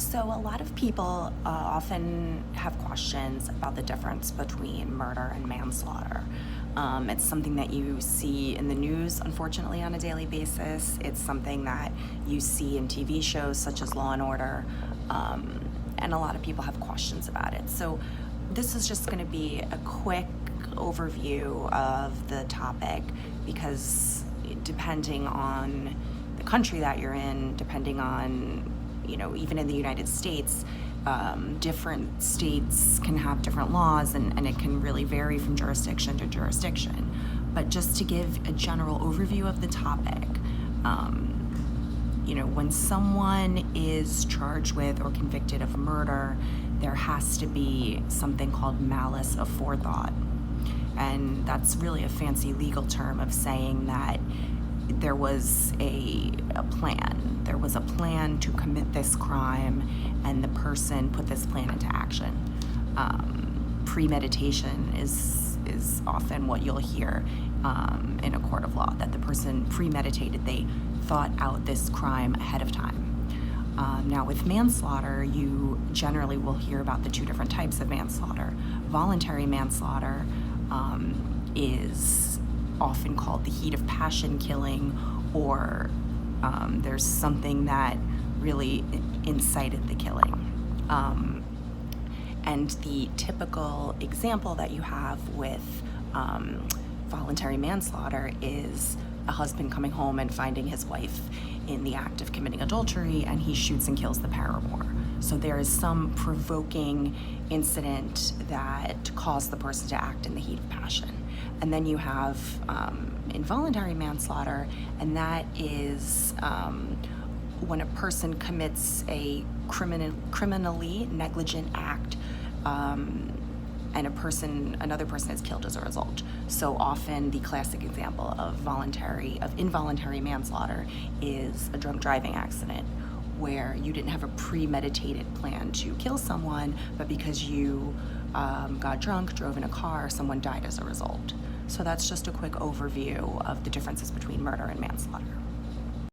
So, a lot of people often have questions about the difference between murder and manslaughter. It's something that you see in the news, unfortunately, on a daily basis. It's something that you see in TV shows such as Law and Order, and a lot of people have questions about it. So, this is just going to be a quick overview of the topic because depending on the country that you're in, depending on even in the United States, different states can have different laws and it can really vary from jurisdiction to jurisdiction. But just to give a general overview of the topic, when someone is charged with or convicted of murder, there has to be something called malice aforethought. And that's really a fancy legal term of saying that there was a plan. There was a plan to commit this crime, and the person put this plan into action. Premeditation is often what you'll hear in a court of law, that the person premeditated, they thought out this crime ahead of time. Now with manslaughter, you generally will hear about the two different types of manslaughter. Voluntary manslaughter is often called the heat of passion killing, or there's something that really incited the killing. And the typical example that you have with voluntary manslaughter is a husband coming home and finding his wife in the act of committing adultery, and he shoots and kills the paramour. So there is some provoking incident that caused the person to act in the heat of passion. And then you have involuntary manslaughter, and that is when a person commits a criminally negligent act, and another person is killed as a result. So often the classic example of involuntary manslaughter is a drunk driving accident, where you didn't have a premeditated plan to kill someone, but because you got drunk, drove in a car, someone died as a result. So that's just a quick overview of the differences between murder and manslaughter.